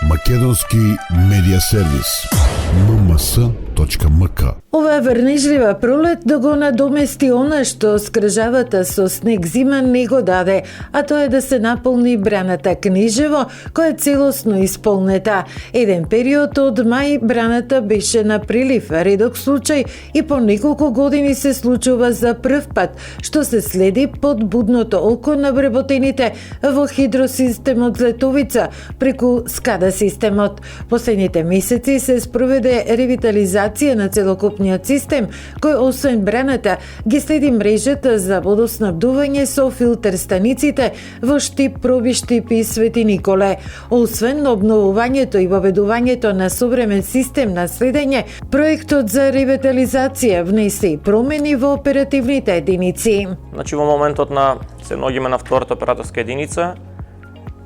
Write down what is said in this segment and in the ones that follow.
Македонски медиа сервис mms.mk. Оваа врнежлива пролет да го надомести она што скржавата со снег зима не го даде, а тоа е да се наполни браната Книжево, која е целосно исполнета. Еден период од мај браната беше на прилив, редок случај и по неколку години се случува за прв пат, што се следи под будното око на вработените во хидросистемот Летовица преку скада системот. Последните месеци се спроведе ревитализација на целокупниот систем, кој освен браната ги следи мрежата за водоснабдување со филтер станиците во Штип, Пробиштип и Свети Николе. Освен обновувањето и воведувањето на современ систем на следење, проектот за ревитализација внесе и промени во оперативните единици. Значи во моментот се наоѓаме на втората операторска единица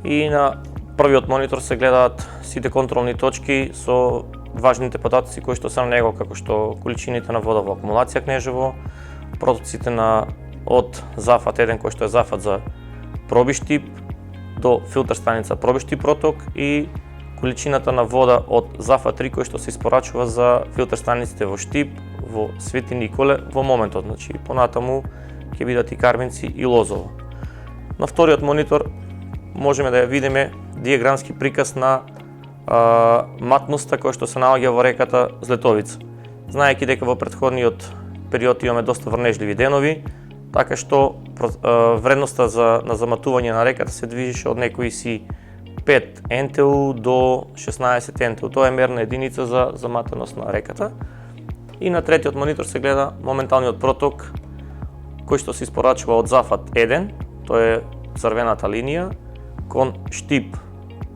и на првиот монитор се гледаат сите контролни точки со важните податоци кои што се на него, како што количините на вода во акумулација Кнежево, протоците од Зафат 1 кој што е Зафат за Пробиштип до филтер станица Пробиштип проток и количината на вода од Зафат 3 кој што се испорачува за филтер станиците во Штип, во Свети Николе во моментот, значи понатаму ќе бидат и Карменци и Лозово. На вториот монитор можеме да ја видиме диаграмски приказ на матноста која што се наоѓа во реката Злетовица. Знаејќи дека во претходниот период имаме доста врнежливи денови, така што вредноста на заматување на реката се движеше од некои си 5 НТУ до 16 НТУ. Тоа е мерна единица за заматеност на реката. И на третиот монитор се гледа моменталниот проток кој што се испорачува од Зафат 1, тоа е црвената линија, кон Штип,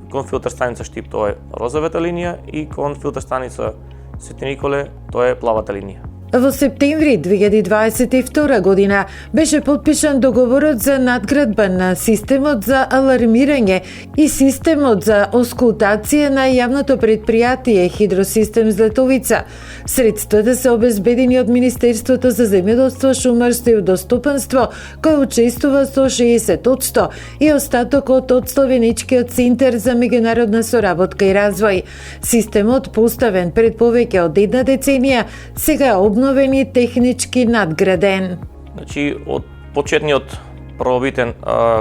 кон филтер станица Штип, тоа е розовата линија и кон филтер станица Свети Николе, тоа е плавата линија. Во септември 2022 година беше подпишан договорот за надградба на системот за алармирање и системот за оскултација на јавното предпријатие Хидросистем Злетовица. Средствата се обезбедени од Министерството за земјоделство, шумарство и водостопанство, кој учествува со 60% и остатокот од Словеничкиот центар за меѓународна соработка и развој. Системот, поставен пред повеќе од една деценија, сега е обновен и технички надграден. Значи, од почетниот првобитен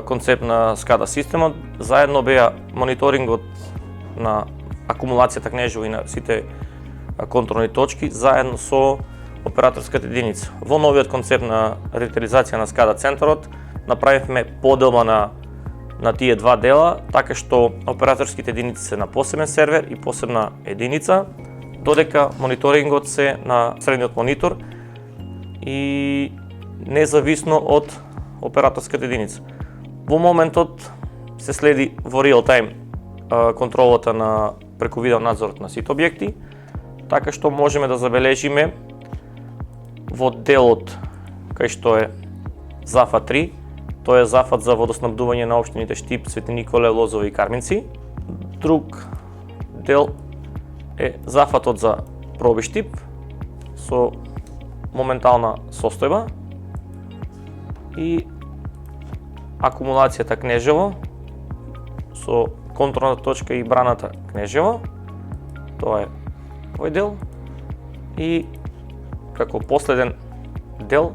концепт на скада системот, заедно беа мониторингот на акумулацијата Кнежево и на сите контролни точки, заедно со операторската единица. Во новиот концепт на ревитализација на скада центарот, направивме поделба на тие два дела, така што операторските единици се на посебен сервер и посебна единица, додека мониторингот се на средниот монитор и независно од операторската единица. Во моментот се следи во реал тајм контролата преку видеонадзорот на сите објекти, така што можеме да забележиме во делот кај што е Зафат 3, тоа е Зафат за водоснабдување на општините Штип, Свети Николе, Лозово и Карменци. Друг дел е Зафатот за Пробиштип со моментална состојба и акумулацијата Кнежево со контролната точка и браната Кнежево. Тоа е овој дел и како последен дел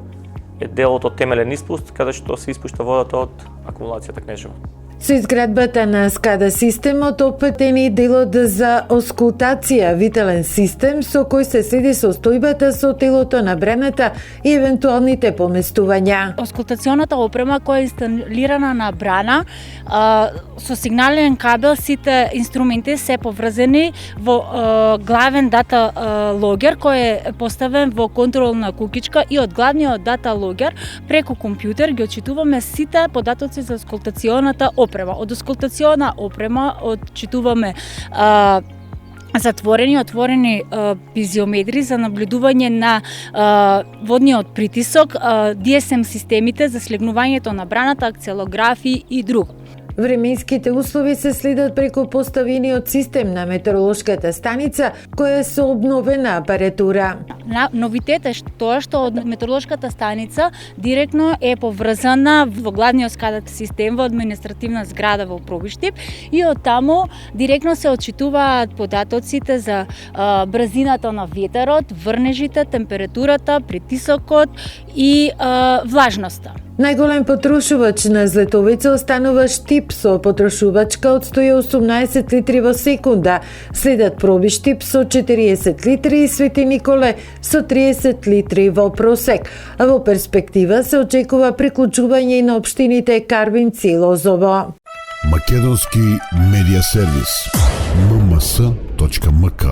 е делот од темелен испуст, каде што се испушта водата од акумулацијата Кнежево. Со изградбата на скада системот опетен и делот за оскултација, витален систем со кој се следи состојбата со телото на браната и евентуалните поместувања. Оскултационата опрема која е инсталирана на брана, со сигнален кабел сите инструменти се поврзани во главен дата логер кој е поставен во контролна кукичка и од главниот дата логер преку компјутер ги отчитуваме сите податоци за оскултационата опрема. Од оскултациона опрема отчитуваме затворени и отворени пизиометри за наблюдување на водниот притисок, DSM системите за слегнувањето на браната, акцелографи и друго. Временските услови се следат преку поставениот систем на метеоролошката станица, која е со обновена апаратура. Новитет е тоа што од метеоролошката станица директно е поврзана во главниот скадат систем во административна зграда во Пробиштип и од таму директно се отчитуваат податоците за брзината на ветерот, врнежите, температурата, притисокот и влажноста. Најголем потрошувач на Злетовица останува Штип со потрошувачка од 118 литри во секунда, следат Пробиштип со 40 литри и Свети Николе со 30 литри во просек. А во перспектива се очекува приклучување и на општините Карвинци и Лозово. Македонски медиа сервис. mms.mk